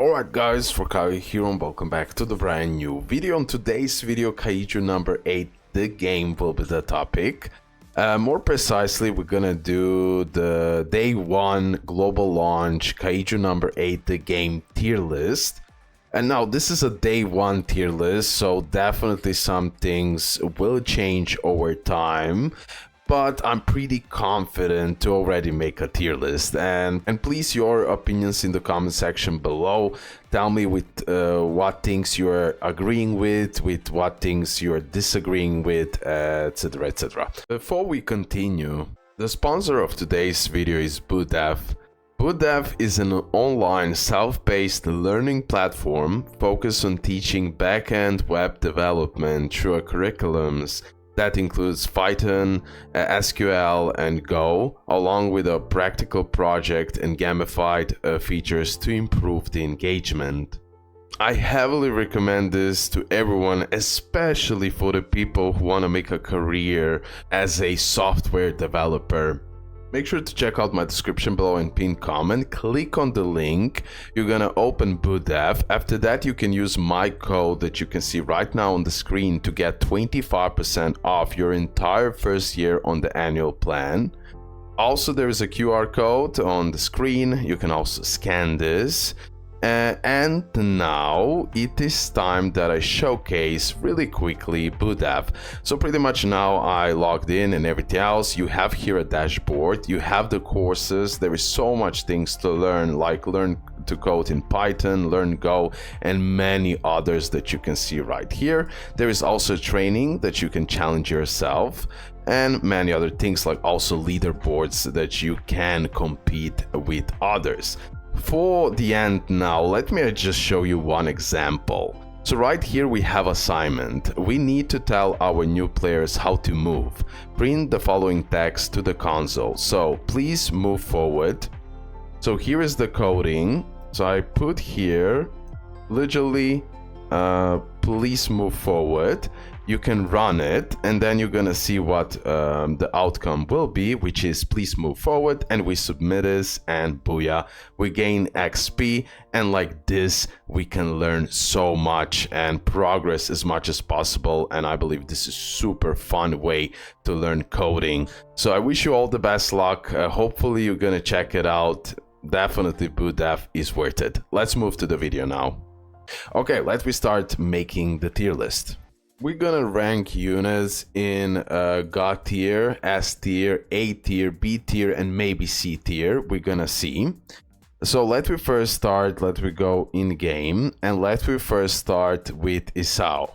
Alright guys, for KAIJU here and welcome back to the brand new video. On today's video, KAIJU number 8, the game will be the topic. More precisely, we're gonna do the day 1 global launch KAIJU number 8, the game tier list. And now this is a day 1 tier list, so definitely some things will change over time. But I'm pretty confident to already make a tier list, and please your opinions in the comment section below. Tell me with what things you're agreeing with what things you're disagreeing with, etc, etc. Before we continue, the sponsor of today's video is Boot.dev. Boot.dev is an online self-paced learning platform focused on teaching back-end web development through curriculums that includes Python, SQL, and Go, along with a practical project and gamified features to improve the engagement. I heavily recommend this to everyone, especially for the people who want to make a career as a software developer. Make sure to check out my description below and pinned comment. Click on the link. You're gonna open Boot.dev. After that, you can use my code that you can see right now on the screen to get 25% off your entire first year on the annual plan. Also, there is a QR code on the screen. You can also scan this. And now it is time that I showcase really quickly Boot.dev. So pretty much now I logged in and everything else. You have here a dashboard, you have the courses. There is so much things to learn, like learn to code in Python, learn Go, and many others that you can see right here. There is also training that you can challenge yourself, and many other things, like also leaderboards that you can compete with others. For the end now, let me just show you one example. So right here we have assignment. We need to tell our new players how to move. Print the following text to the console. So please move forward. So here is the coding. So I put here literally please move forward. You can run it and then you're gonna see what the outcome will be, which is please move forward, and we submit this and booyah, we gain XP, and like this we can learn so much and progress as much as possible. And I believe this is super fun way to learn coding. So I wish you all the best luck. Hopefully you're gonna check it out. Definitely Boot.dev is worth it. Let's move to the video now. Okay, let me start making the tier list. We're gonna rank units in God tier, S tier, A tier, B tier, and maybe C tier. We're gonna see. So let me first start, let me go in game, and let me first start with Isao.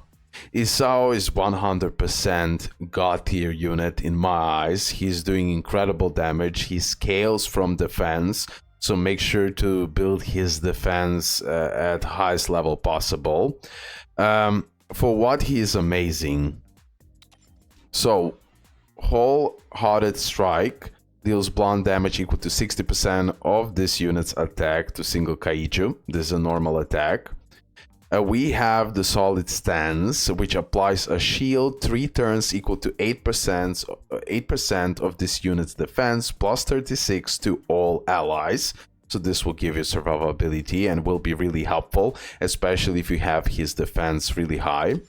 Isao is 100% God tier unit in my eyes. He's doing incredible damage. He scales from defense, so make sure to build his defense at highest level possible. For what he is amazing. So, wholehearted strike deals blunt damage equal to 60% of this unit's attack to single kaiju. This is a normal attack. We have the solid stance, which applies a shield 3 turns equal to 8% of this unit's defense plus 36 to all allies. So this will give you survivability and will be really helpful, especially if you have his defense really high.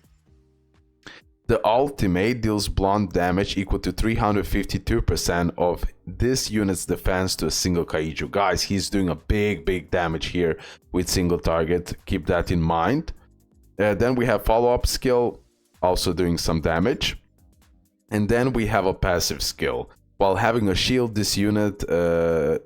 The ultimate deals blunt damage equal to 352% of this unit's defense to a single kaiju. Guys, he's doing a big damage here with single target. Keep that in mind. Then we have follow-up skill, also doing some damage. And then we have a passive skill. While having a shield, this unit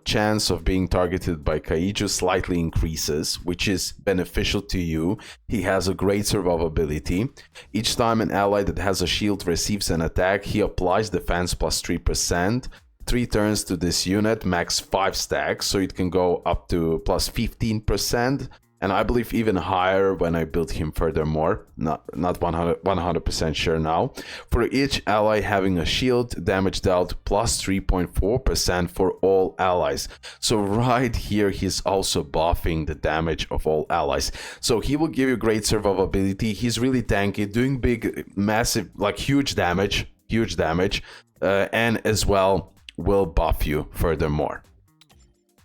chance of being targeted by kaiju slightly increases, which is beneficial to you. He has a great survivability. Each time an ally that has a shield receives an attack, he applies defense plus 3%. 3 turns to this unit, max 5 stacks, so it can go up to plus 15%. And I believe even higher when I build him furthermore. Not 100% sure now. For each ally having a shield, damage dealt plus 3.4% for all allies. So right here, he's also buffing the damage of all allies. So he will give you great survivability. He's really tanky, doing big, massive, like huge damage. And as well will buff you furthermore.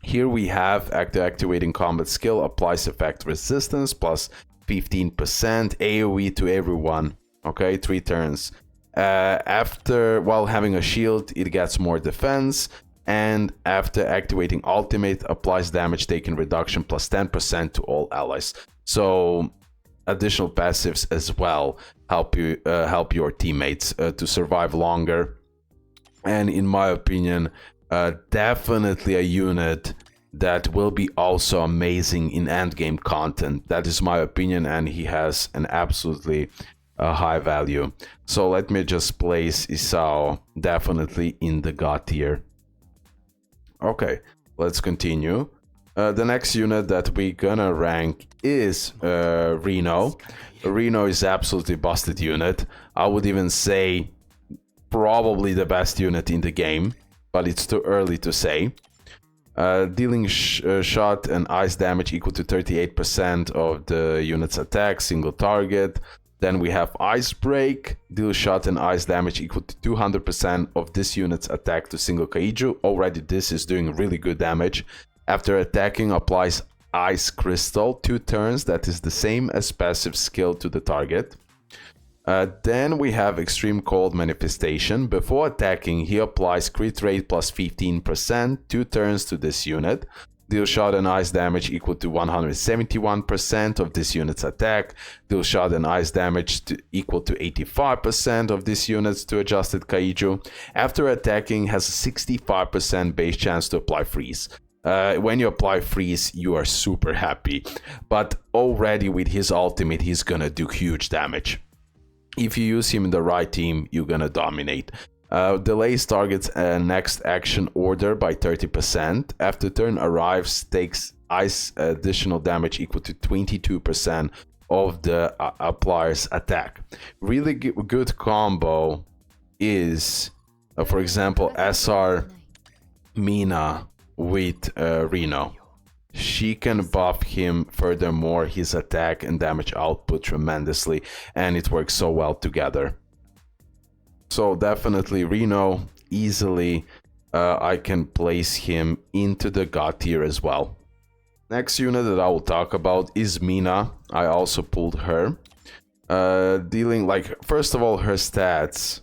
Here we have activating combat skill, applies effect resistance plus 15% AoE to everyone. Okay, 3 turns. While having a shield, it gets more defense. And after activating ultimate, applies damage taken reduction plus 10% to all allies. So additional passives as well help your teammates to survive longer. And in my opinion, definitely a unit that will be also amazing in endgame content. That is my opinion, and he has an absolutely high value. So let me just place Isao definitely in the God tier. Okay, let's continue. The next unit that we're gonna rank is Reno. Reno is absolutely busted unit. I would even say probably the best unit in the game, but it's too early to say. Dealing shot and ice damage equal to 38% of the unit's attack, single target. Then we have Ice Break, deal shot and ice damage equal to 200% of this unit's attack to single kaiju. Already this is doing really good damage. After attacking, applies Ice Crystal, 2 turns, that is the same as passive skill to the target. Then we have Extreme Cold Manifestation. Before attacking, he applies crit rate plus 15%, 2 turns to this unit. Deal shot and ice damage equal to 171% of this unit's attack. Deal shot and ice damage equal to 85% of this unit's to adjusted kaiju. After attacking, has a 65% base chance to apply freeze. When you apply freeze, you are super happy. But already with his ultimate, he's gonna do huge damage. If you use him in the right team, you're gonna dominate. Delays target's next action order by 30%. After turn arrives, takes ice additional damage equal to 22% of the applier's attack. Really good combo is, for example, SR Mina with Reno. She can buff him furthermore his attack and damage output tremendously, and it works so well together. So definitely Reno, easily I can place him into the God tier as well. Next unit that I will talk about is Mina. I also pulled her. Dealing, like, first of all, her stats.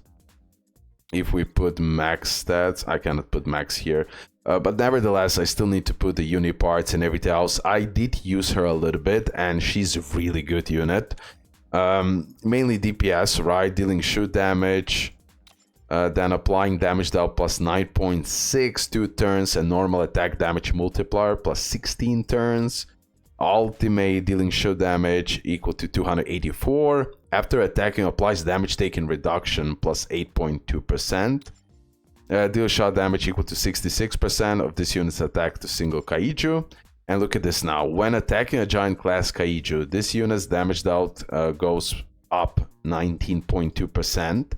If we put max stats, I cannot put max here. But nevertheless, I still need to put the uni parts and everything else. I did use her a little bit, and she's a really good unit. Mainly DPS, right? Dealing shoot damage. Then applying damage dealt plus 9.6, 2 turns, and normal attack damage multiplier plus 16 turns. Ultimate dealing shoot damage equal to 284. After attacking, applies damage taken reduction plus 8.2%. Deal shot damage equal to 66% of this unit's attack to single kaiju. And look at this now. When attacking a giant class kaiju, this unit's damage dealt goes up 19.2%.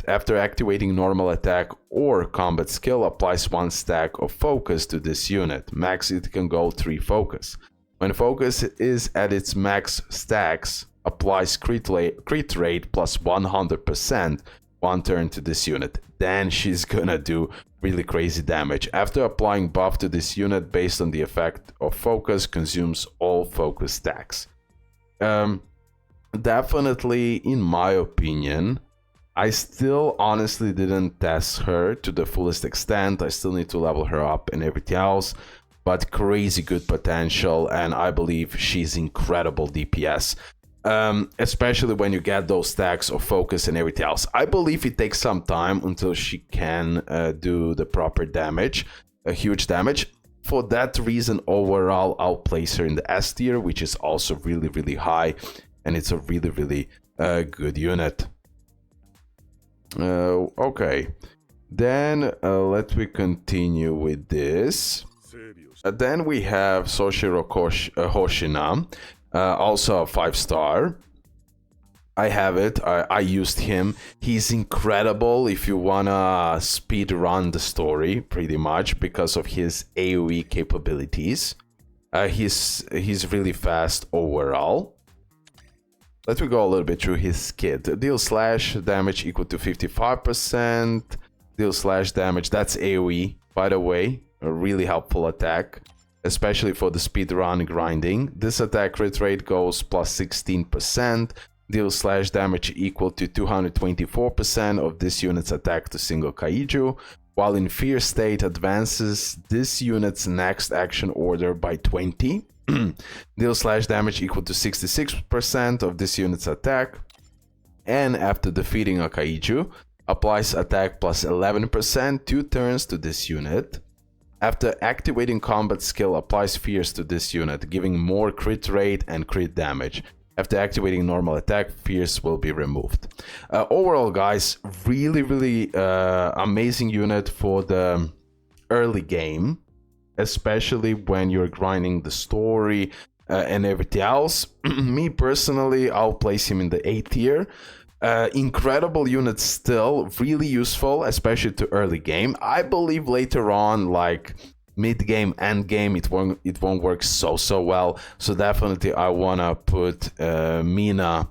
After activating normal attack or combat skill, applies 1 stack of focus to this unit. Max it can go 3 focus. When focus is at its max stacks, applies crit rate plus 100%, 1 turn to this unit. Then she's gonna do really crazy damage. After applying buff to this unit based on the effect of focus, consumes all focus stacks. Definitely, in my opinion, I still honestly didn't test her to the fullest extent. I still need to level her up and everything else, but crazy good potential, and I believe she's incredible DPS. Especially when you get those stacks of focus and everything else. I believe it takes some time until she can do the proper damage, a huge damage. For that reason, overall, I'll place her in the S tier, which is also really, really high, and it's a really, really good unit. Okay, then let me continue with this. Then we have Soshiro Hoshina, also a 5-star. I have it. I used him. He's incredible if you wanna speed run the story, pretty much, because of his AoE capabilities. He's really fast overall. Let me go a little bit through his kit. Deal slash damage equal to 55%. Deal slash damage, that's AoE, by the way. a really helpful attack, especially for the speedrun grinding. This attack crit rate goes plus 16%, deals slash damage equal to 224% of this unit's attack to single kaiju, while in fear state advances this unit's next action order by 20. Deals slash damage equal to 66% of this unit's attack, and after defeating a kaiju, applies attack plus 11% 2 turns to this unit. After activating combat skill, applies fears to this unit, giving more crit rate and crit damage. After activating normal attack, fears will be removed. Overall, guys, really amazing unit for the early game, especially when you're grinding the story and everything else. Me personally, I'll place him in the A tier. Incredible unit still, really useful, especially to early game. I believe later on, like mid game, end game, it won't work so well. So definitely I wanna put Mina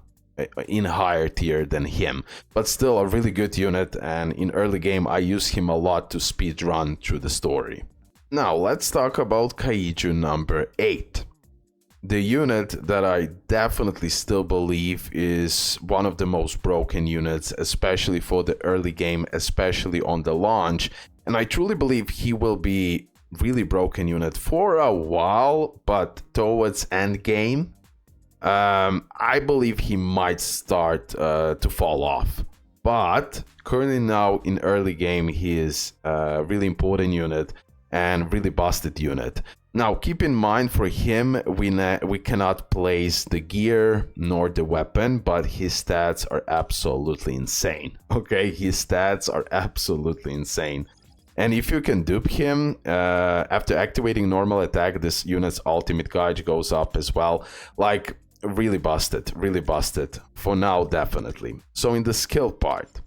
in higher tier than him, but still a really good unit, and in early game I use him a lot to speed run through the story. Now let's talk about Kaiju number 8. The unit that I definitely still believe is one of the most broken units, especially for the early game, especially on the launch. And I truly believe he will be really broken unit for a while, but towards end game, I believe he might start to fall off. But currently now in early game, he is a really important unit and really busted unit. Now, keep in mind, for him, we cannot place the gear nor the weapon, but his stats are absolutely insane. Okay, his stats are absolutely insane. And if you can dupe him, after activating normal attack, this unit's ultimate gauge goes up as well. Like, really busted, really busted. For now, definitely. So in the skill part,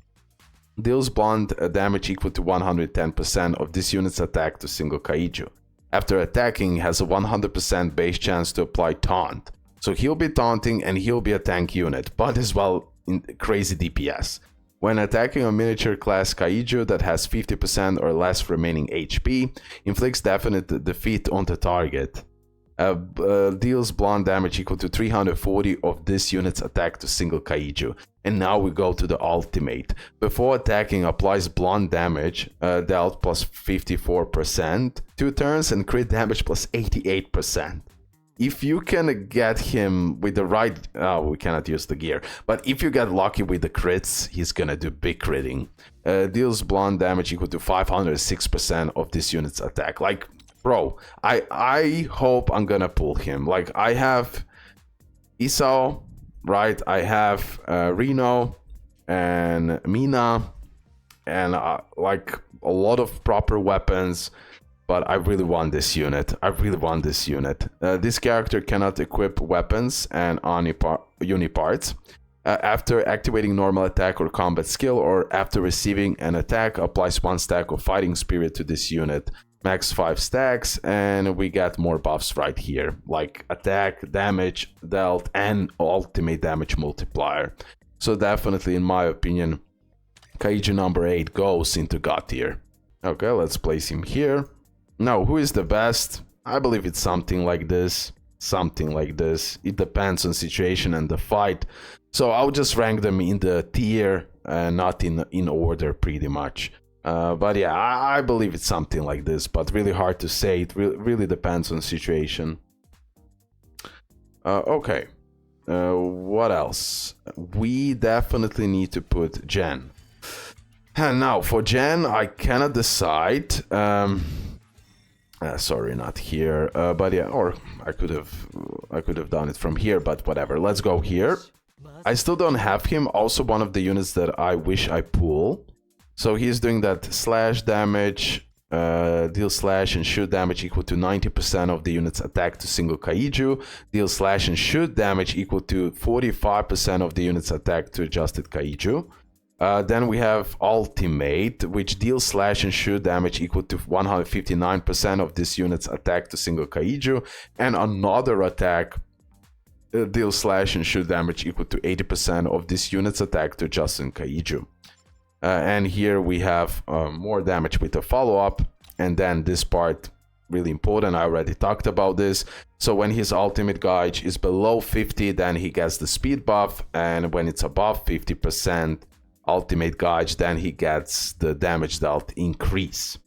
deals blunt damage equal to 110% of this unit's attack to single kaiju. After attacking, has a 100% base chance to apply taunt. So he'll be taunting and he'll be a tank unit, but as well in crazy DPS. When attacking a miniature class kaiju that has 50% or less remaining HP, inflicts definite defeat on the target. Deals blunt damage equal to 340 of this unit's attack to single kaiju. And now we go to the ultimate. Before attacking, applies blunt damage, dealt plus 54%, 2 turns, and crit damage plus 88%. If you can get him with the right... we cannot use the gear. But if you get lucky with the crits, he's gonna do big critting. Deals blunt damage equal to 506% of this unit's attack. Like, bro, I hope I'm gonna pull him. Like, I have Isao, right? I have Reno and Mina, and like a lot of proper weapons. But I really want this unit. I really want this unit. This character cannot equip weapons and uniparts. After activating normal attack or combat skill, or after receiving an attack, applies 1 stack of fighting spirit to this unit. Max 5 stacks, and we get more buffs right here, like attack, damage dealt, and ultimate damage multiplier. So definitely, in my opinion, Kaiju number 8 goes into God tier. Okay, let's place him here. Now, who is the best? I believe it's something like this. Something like this. It depends on situation and the fight. So I'll just rank them in the tier, not in order, pretty much. But yeah, I believe it's something like this, but really hard to say. It really depends on situation. Okay. What else? We definitely need to put Gen. And now, for Gen, I cannot decide. Sorry, not here. But yeah, or I could have done it from here, but whatever. Let's go here. I still don't have him. Also, one of the units that I wish I pull. So he's doing that slash damage, deal slash and shoot damage equal to 90% of the unit's attack to single kaiju. Deal slash and shoot damage equal to 45% of the unit's attack to adjusted kaiju. Then we have ultimate, which deals slash and shoot damage equal to 159% of this unit's attack to single kaiju. And another attack, deals slash and shoot damage equal to 80% of this unit's attack to adjusted kaiju. And here we have more damage with a follow-up, and then this part really important. I already talked about this. So when his ultimate gauge is below 50, then he gets the speed buff, and when it's above 50% ultimate gauge, then he gets the damage dealt increase.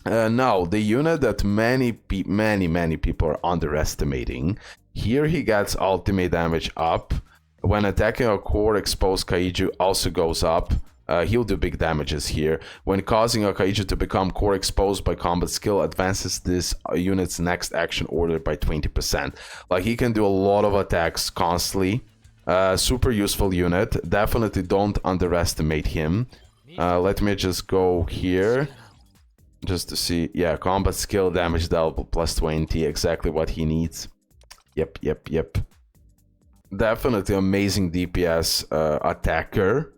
Now, the unit that many people are underestimating, here he gets ultimate damage up. When attacking a core exposed kaiju also goes up. He'll do big damages here. When causing a kaiju to become core exposed by combat skill, advances this unit's next action order by 20%. Like, he can do a lot of attacks constantly. Super useful unit. Definitely don't underestimate him. Let me just go here just to see. Yeah, combat skill, damage dealt plus 20, exactly what he needs. Yep. Definitely amazing DPS attacker.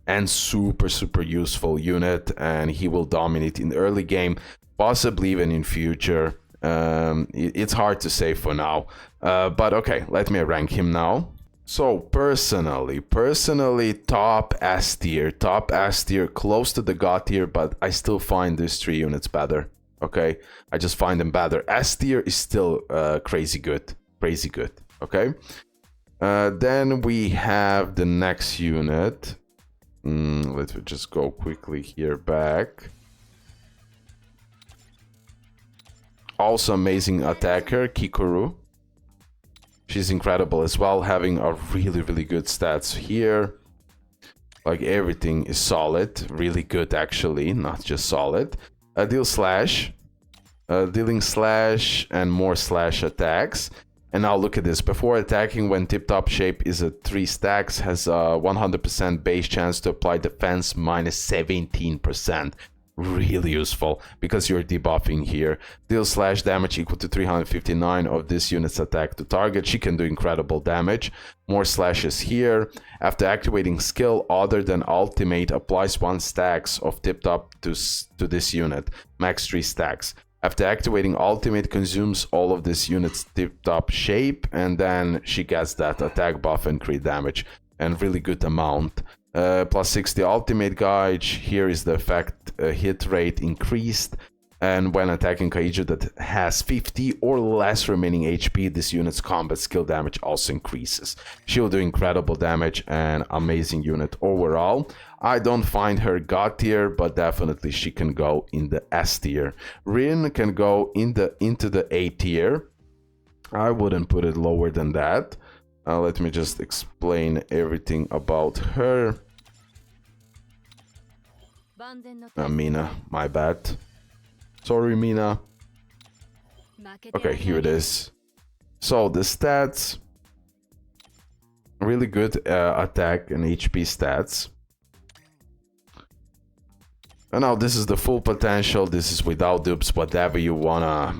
And super useful unit, and he will dominate in the early game, possibly even in future. It's hard to say for now, but okay, let me rank him now. So personally top S tier, close to the God tier, but I still find these 3 units better. Okay, I just find them better. S tier is still crazy good. Okay, then we have the next unit. Let's just go quickly here back. Also amazing attacker, Kikoru. She's incredible as well, having a really good stats here. Like, everything is solid, really good actually, not just solid. Deal slash, dealing slash and more slash attacks. And now look at this. Before attacking, when tip-top shape is at 3 stacks, has a 100% base chance to apply defense minus 17%. Really useful because you're debuffing here. Deal slash damage equal to 359 of this unit's attack to target. She can do incredible damage. More slashes here. After activating skill other than ultimate, applies 1 stacks of tip-top to this unit. Max 3 stacks. After activating ultimate, consumes all of this unit's tip-top shape, and then she gets that attack buff and crit damage, and really good amount. Plus 60 ultimate gauge. Here is the effect, hit rate increased, and when attacking kaiju that has 50 or less remaining HP, this unit's combat skill damage also increases. She'll do incredible damage, and amazing unit overall. I don't find her God tier, but definitely she can go in the S tier. Rin can go into the A tier. I wouldn't put it lower than that. Let me just explain everything about her. Mina, my bad. Sorry, Mina. Okay, here it is. So the stats, really good attack and HP stats. And now this is the full potential. This is without dupes, whatever you wanna,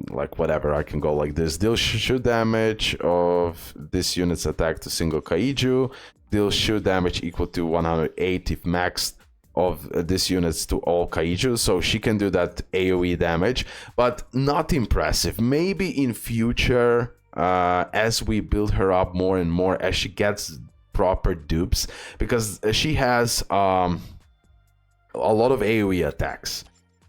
like whatever. I can go like this. Deal shoot damage of this unit's attack to single kaiju. Deal shoot damage equal to 108 if maxed of this units to all kaiju. So she can do that AoE damage, but not impressive. Maybe in future, as we build her up more and more, as she gets proper dupes, because she has a lot of AoE attacks,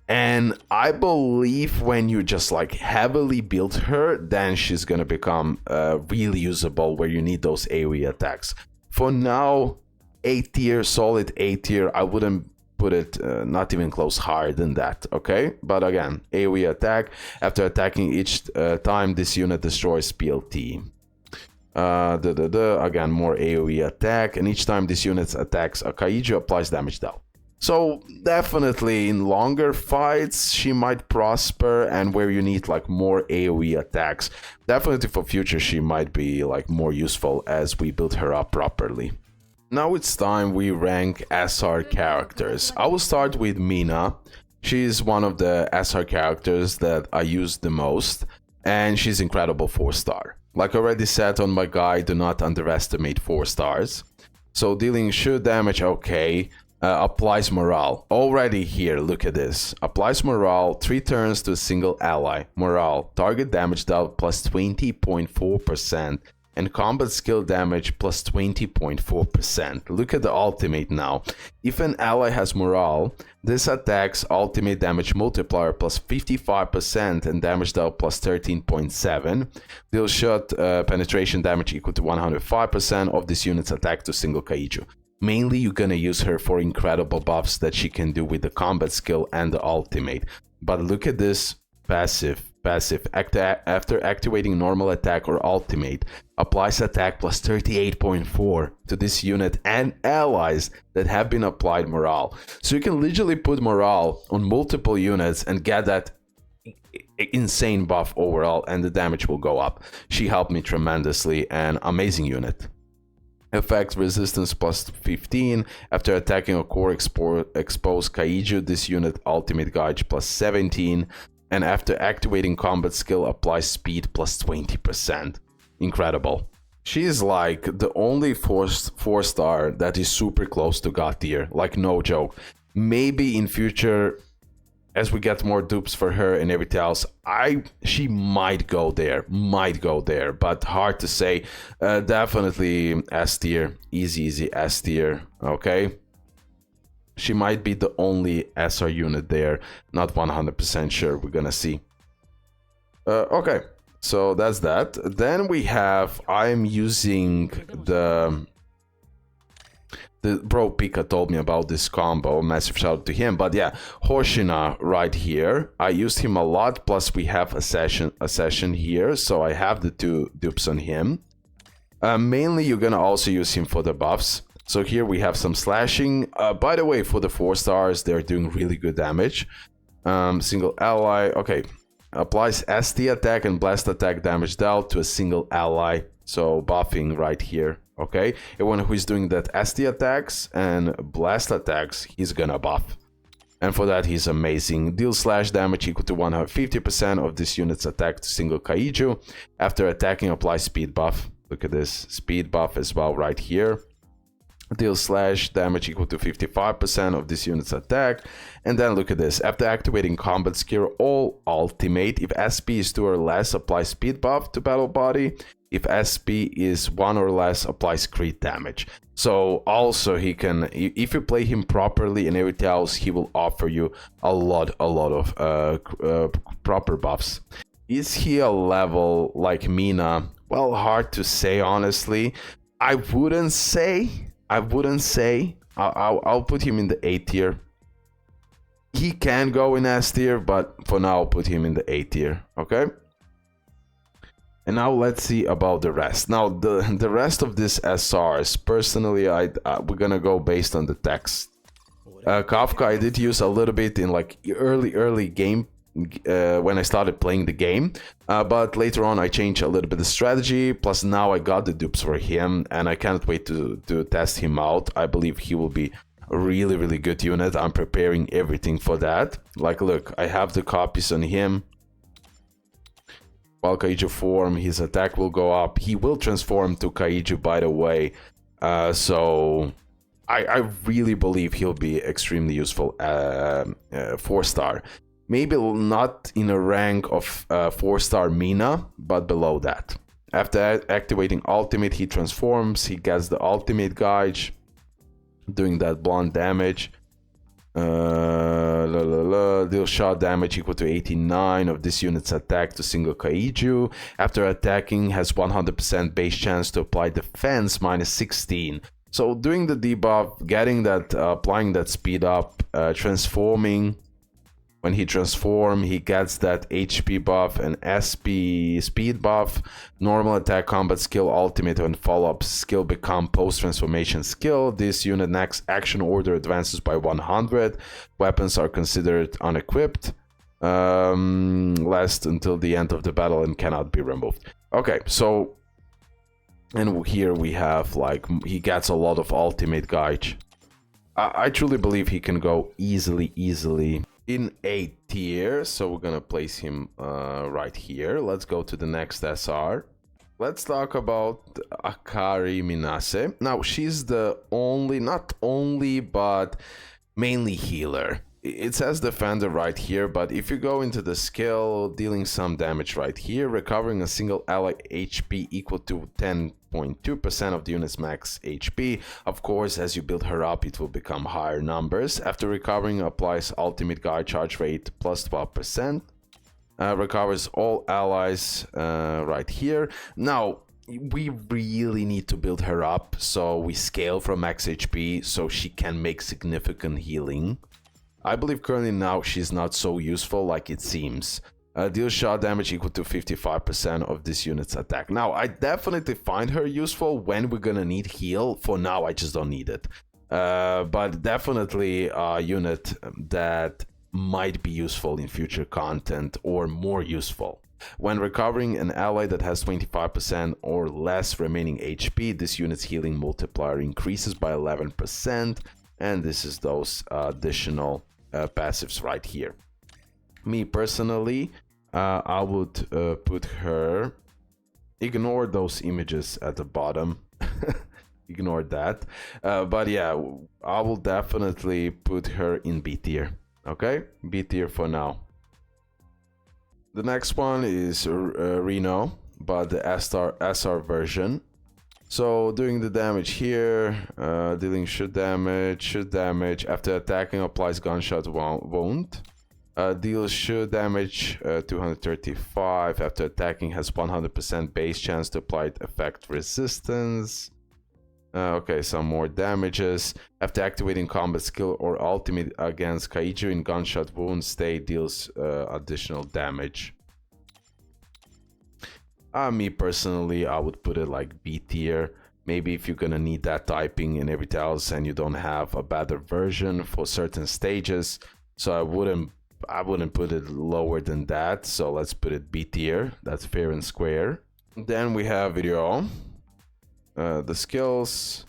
and I believe when you just like heavily build her, then she's gonna become really usable where you need those AoE attacks. For now, A tier, solid A tier. I wouldn't put it not even close higher than that. Okay, but again, AoE attack. After attacking each time this unit destroys PLT. Again, more AoE attack, and each time this unit attacks a kaiju, applies damage dealt. So definitely in longer fights she might prosper, and where you need like more AoE attacks, definitely for future she might be like more useful as we build her up properly. Now it's time we rank SR characters. I will start with Mina. She's one of the SR characters that I use the most, and she's incredible 4-star. Like I already said on my guide, do not underestimate 4 stars. So dealing shoot damage, okay. Applies morale. Already here, look at this. Applies morale 3 turns to a single ally. Morale. Target damage dealt plus 20.4%. and combat skill damage plus 20.4%. Look at the ultimate now. If an ally has morale, this attack's ultimate damage multiplier plus 55% and damage dealt plus 13.7. Deal shot penetration damage equal to 105% of this unit's attack to single kaiju. Mainly you're gonna use her for incredible buffs that she can do with the combat skill and the ultimate. But look at this passive. After activating normal attack or ultimate, applies attack plus 38.4 to this unit and allies that have been applied morale. So you can literally put morale on multiple units and get that insane buff overall, and the damage will go up. She helped me tremendously, and amazing unit. Effect resistance plus 15. After attacking a core exposed kaiju, this unit ultimate gauge plus 17. And after activating combat skill, applies speed plus 20%. Incredible. She is like the only 4-star that is super close to God tier, like no joke. Maybe in future, as we get more dupes for her and everything else, she might go there, but hard to say. Definitely S tier, easy S tier, okay? She might be the only SR unit there, not 100% sure, we're gonna see. Okay, so that's that. Then we have, I'm using the bro Pika told me about this combo, massive shout out to him. But yeah, Hoshina right here, I used him a lot, plus we have a session here, so I have the 2 dupes on him. Mainly you're gonna also use him for the buffs. So here we have some slashing. By the way, for the 4-stars, they're doing really good damage. Single ally, okay. Applies ST attack and blast attack damage dealt to a single ally. So buffing right here, okay? Everyone who is doing that ST attacks and blast attacks, he's gonna buff. And for that, he's amazing. Deal slash damage equal to 150% of this unit's attack to single kaiju. After attacking, apply speed buff. Look at this, speed buff as well right here. Deal slash damage equal to 55% of this unit's attack. And then look at this. After activating combat skill or ultimate, if SP is 2 or less, apply speed buff to battle body. If SP is 1 or less, applies crit damage. So also he can, if you play him properly and everything else, he will offer you a lot of proper buffs. Is he a level like Mina? Well, hard to say, honestly. I wouldn't say. I'll put him in the A tier. He can go in S tier, but for now I'll put him in the A tier, okay? And now let's see about the rest. Now the rest of this SRs, personally, we're gonna go based on the text. Kafka I did use a little bit in like early game when I started playing the game, but later on I changed a little bit of strategy, plus now I got the dupes for him and I can't wait to test him out. I believe he will be a really good unit. I'm preparing everything for that. Like look, I have the copies on him. While Kaiju form, his attack will go up. He will transform to Kaiju, by the way, so I really believe he'll be extremely useful 4-star. Maybe not in a rank of 4-star Mina, but below that. After activating ultimate, he transforms. He gets the ultimate gauge, doing that blunt damage. Deal shot damage equal to 89 of this unit's attack to single kaiju. After attacking, has 100% base chance to apply defense minus 16. So doing the debuff, getting that, applying that speed up, transforming. When he transforms, he gets that HP buff and SP speed buff. Normal attack, combat skill, ultimate, and follow-up skill become post-transformation skill. This unit next action order advances by 100. Weapons are considered unequipped. Last until the end of the battle and cannot be removed. Okay, so... And here we have, like, he gets a lot of ultimate gauge. I truly believe he can go easily in A tier, so we're gonna place him right here. Let's go to the next SR. Let's talk about Akari Minase. Now she's the only, not only, but mainly healer. it says defender right here, but if you go into the skill, dealing some damage right here, recovering a single ally HP equal to 10.2% of the unit's max HP. Of course, as you build her up, it will become higher numbers. After recovering, applies ultimate guy charge rate plus 12%. Recovers all allies right here. Now, we really need to build her up, so we scale from max HP so she can make significant healing. I believe currently now she's not so useful like it seems. Deal shot damage equal to 55% of this unit's attack. Now, I definitely find her useful when we're gonna need heal. For now, I just don't need it. But definitely a unit that might be useful in future content, or more useful. When recovering an ally that has 25% or less remaining HP, this unit's healing multiplier increases by 11%. And this is those additional passives right here. Me personally, I would put her, ignore those images at the bottom, ignore that, but yeah, I will definitely put her in B tier. Okay, B tier for now. The next one is Reno, but the SR version. So doing the damage here, dealing shoot damage. After attacking, applies gunshot wound. Deals shoot damage 235. After attacking, has 100% base chance to apply effect resistance. Okay, some more damages. After activating combat skill or ultimate against Kaiju in gunshot wound state, deals additional damage. Me personally, I would put it like B tier. Maybe if you're gonna need that typing and everything else, and you don't have a better version for certain stages, so I wouldn't put it lower than that. So let's put it B tier. That's fair and square. Then we have Video. The skills.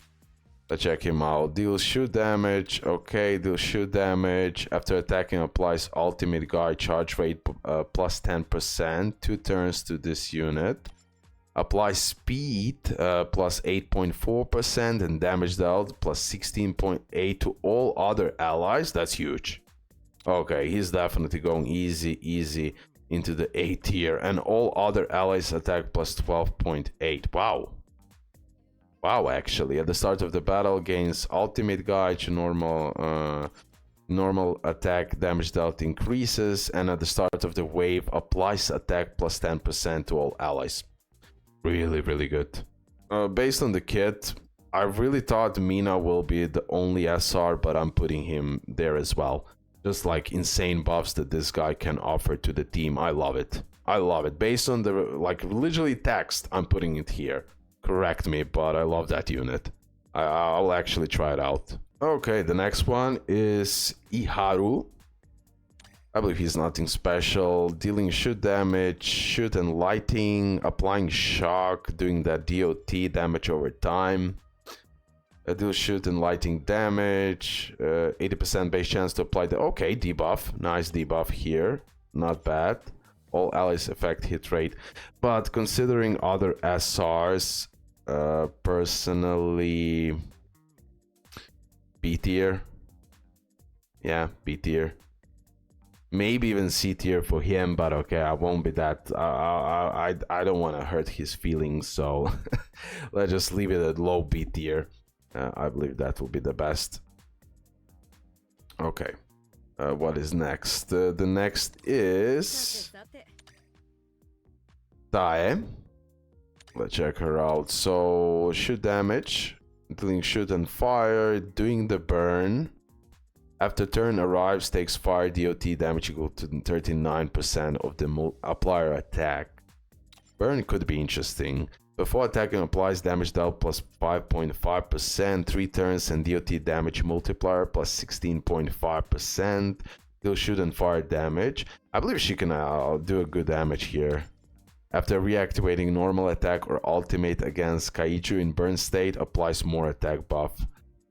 Let's check him out. Deals shoot damage. Okay, deals shoot damage. After attacking, applies ultimate guard charge rate plus 10%. 2 turns to this unit. Applies speed plus 8.4% and damage dealt plus 16.8 to all other allies. That's huge. Okay, he's definitely going easy into the A tier. And all other allies attack plus 12.8. Wow. Wow, actually, at the start of the battle, gains ultimate guide to normal attack damage dealt increases, and at the start of the wave, applies attack plus 10% to all allies. Really good. Based on the kit, I really thought Mina will be the only SR, but I'm putting him there as well. Just like insane buffs that this guy can offer to the team. I love it. Based on the, like, literally text, I'm putting it here. Correct me, but I love that unit. I'll actually try it out. Okay, the next one is Iharu. I believe he's nothing special. Dealing shoot damage, shoot and lighting, applying shock, doing that DOT damage over time. Deal shoot and lighting damage, 80% base chance to apply the... Okay, debuff. Nice debuff here. Not bad. All allies affect hit rate. But considering other SRs, personally, B tier. Yeah, B tier. Maybe even C tier for him, but okay, I won't be that. I don't want to hurt his feelings, so let's just leave it at low B tier. I believe that will be the best. Okay. What is next? The next is Tae. Let's check her out. So, shoot damage, dealing shoot and fire, doing the burn. After turn arrives, takes fire DOT damage equal to 39% of the applier attack. Burn could be interesting. Before attacking, applies damage dealt plus 5.5%, 3 turns and DOT damage multiplier plus 16.5%. Deal shoot and fire damage. I believe she can do a good damage here. After reactivating normal attack or ultimate against Kaiju in burn state, applies more attack buff.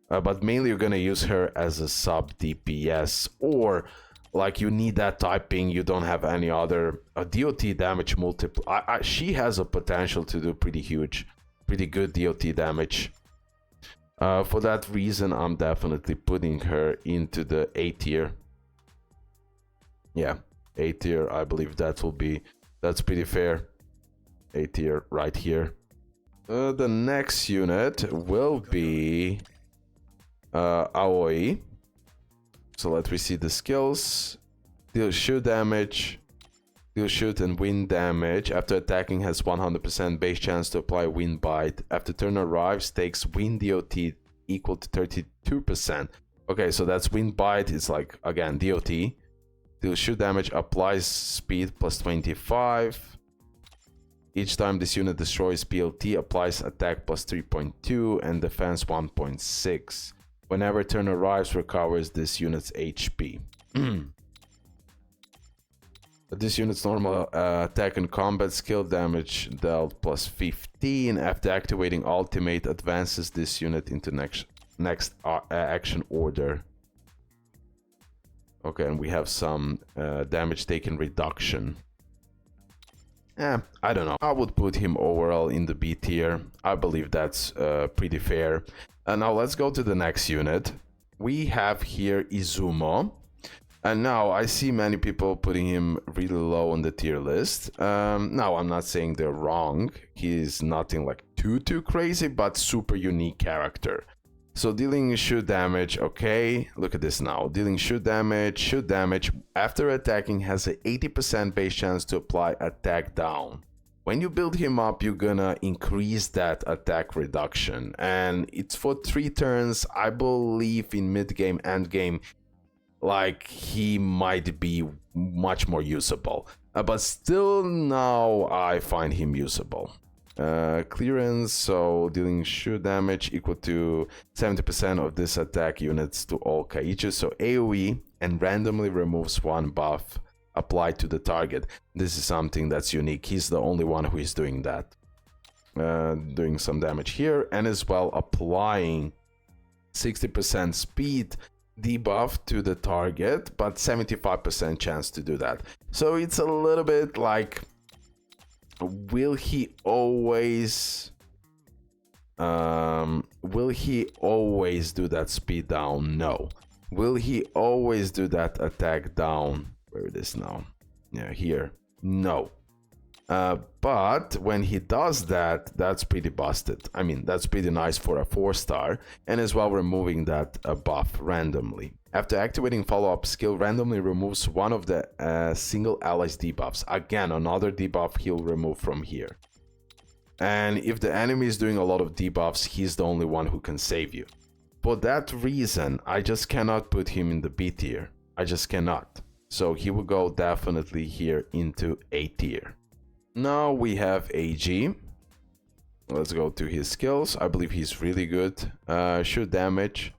But mainly you're gonna use her as a sub DPS, or like you need that typing, you don't have any other DOT damage multiplier. She has a potential to do pretty good DOT damage. For that reason, I'm definitely putting her into the A tier. Yeah, A tier. I believe that's pretty fair. A tier right here. The next unit will be Aoi. So let me see the skills. Deal shoot damage. Deal shoot and wind damage. After attacking has 100% base chance to apply wind bite. After turn arrives, takes wind DOT equal to 32%. Okay, so that's wind bite. It's like, again, DOT. Deal shoot damage, applies speed plus 25. Each time this unit destroys PLT, applies attack plus 3.2 and defense 1.6. Whenever turn arrives, recovers this unit's HP. This unit's normal attack and combat skill damage dealt plus 15. After activating ultimate, advances this unit into next action order. Okay, and we have some damage taken reduction. I don't know. I would put him overall in the B tier. I believe that's pretty fair. Now let's go to the next unit. We have here Izumo. And now I see many people putting him really low on the tier list. Now I'm not saying they're wrong. He's nothing like too crazy, but super unique character. So dealing shoot damage, okay, look at this now. Dealing shoot damage, after attacking has an 80% base chance to apply attack down. When you build him up, you're gonna increase that attack reduction. And it's for 3 turns, I believe in mid-game, end-game, like he might be much more usable. But still now I find him usable. Clearance, so dealing shoot damage equal to 70% of this attack units to all kaiju, so AoE, and randomly removes 1 buff applied to the target. This is something that's unique. He's the only one who is doing that. Doing some damage here, and as well applying 60% speed debuff to the target, but 75% chance to do that. So it's a little bit like, will he always do that speed down? No. Will he always do that attack down? Where it is now? Yeah, here. No. But when he does that, that's pretty busted. I mean, that's pretty nice for a 4-star, and as well removing that buff randomly. After activating follow-up skill, randomly removes one of the single ally's debuffs. Again, another debuff he'll remove from here. And if the enemy is doing a lot of debuffs, he's the only one who can save you. For that reason, I just cannot put him in the B tier. I just cannot. So he will go definitely here into A tier. Now we have AG. Let's go to his skills. I believe he's really good. Shoot damage.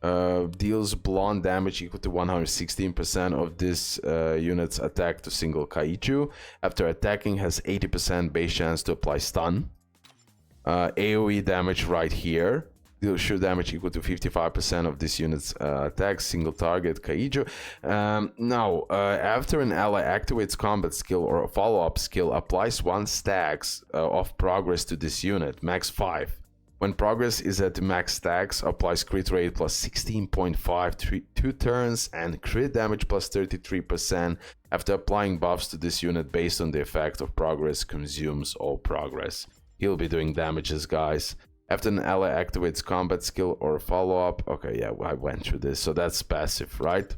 Deals blunt damage equal to 116% of this unit's attack to single kaiju. After attacking has 80% base chance to apply stun. AoE damage right here. Deal shoot damage equal to 55% of this unit's attack, single target kaiju. Now, after an ally activates combat skill or a follow-up skill, applies 1 stacks of progress to this unit, max 5. When progress is at max stacks, applies crit rate plus 16.5 2 turns and crit damage plus 33%. After applying buffs to this unit based on the effect of progress, consumes all progress. He'll be doing damages, guys. After an ally activates combat skill or follow-up, okay, yeah, I went through this, so that's passive, right?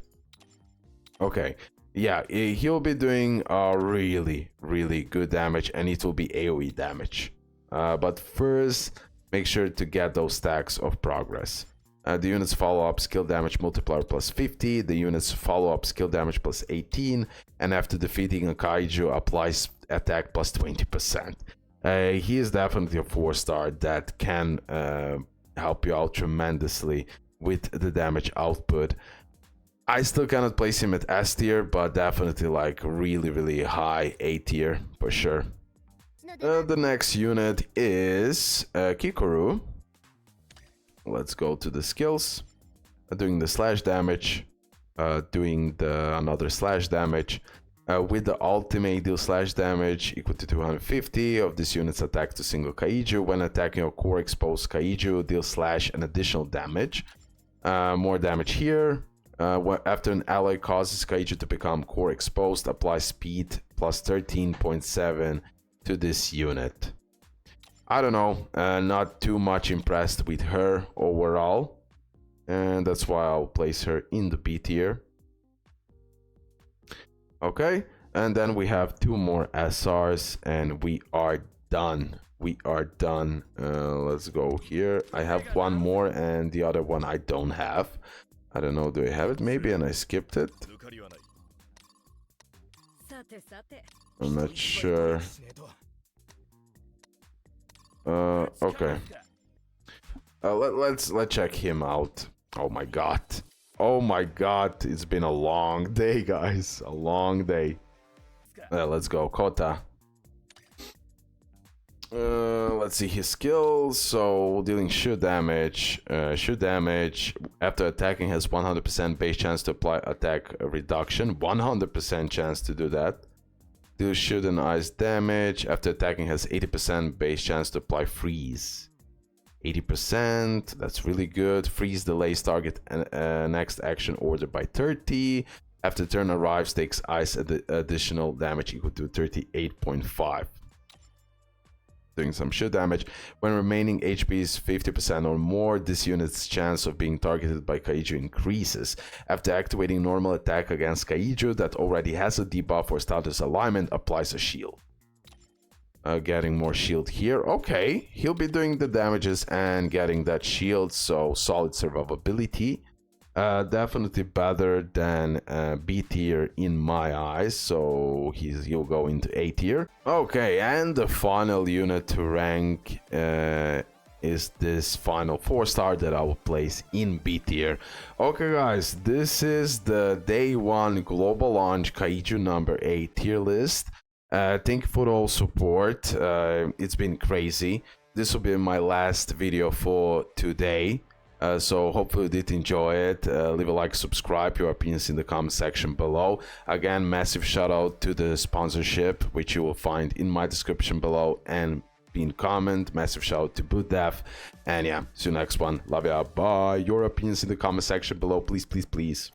Okay, yeah, he'll be doing really good damage, and it will be AoE damage. But first, make sure to get those stacks of progress. The unit's follow-up skill damage multiplier plus 50, the unit's follow-up skill damage plus 18, and after defeating a kaiju, applies attack plus 20%. He is definitely a 4-star that can help you out tremendously with the damage output. I still cannot place him at S tier, but definitely like really high A tier for sure. The next unit is Kikoru. Let's go to the skills. Doing the slash damage, doing the another slash damage. With the ultimate, deal slash damage equal to 250 of this unit's attack to single kaiju. When attacking a core exposed kaiju, deal slash an additional damage. More damage here. After an ally causes Kaiju to become core exposed, apply speed plus 13.7 to this unit. I don't know, not too much impressed with her overall, and that's why I'll place her in the B tier. Okay, and then we have 2 more SRs and we are done. We are done. Let's go here. I have 1 more and the other one I don't have. I don't know, do I have it maybe and I skipped it? I'm not sure. Okay. Let's check him out. Oh my god. Oh my god, it's been a long day, guys. A long day. Let's go, Kota. Let's see his skills. So dealing shoot damage. Shoot damage after attacking has 100% base chance to apply attack reduction. 100% chance to do that. Deal shoot and ice damage after attacking has 80% base chance to apply freeze. 80%, that's really good. Freeze delays target next action order by 30. After turn arrives, takes ice additional damage equal to 38.5. Doing some shoot damage. When remaining HP is 50% or more, this unit's chance of being targeted by Kaiju increases. After activating normal attack against Kaiju that already has a debuff or status alignment, applies a shield. Getting more shield here. Okay, he'll be doing the damages and getting that shield, so solid survivability. Definitely better than B tier in my eyes, so he'll go into A tier. Okay, and the final unit to rank is this final 4-star that I will place in B tier. Okay guys, this is the day 1 global launch Kaiju number 8 tier list. Thank you for all support. It's been crazy. This will be my last video for today. So hopefully you did enjoy it. Leave a like, subscribe, your opinions in the comment section below. Again, massive shout out to the sponsorship, which you will find in my description below and pinned comment. Massive shout out to Boot.dev. And yeah, see you next one. Love ya. Bye. Your opinions in the comment section below, please, please, please.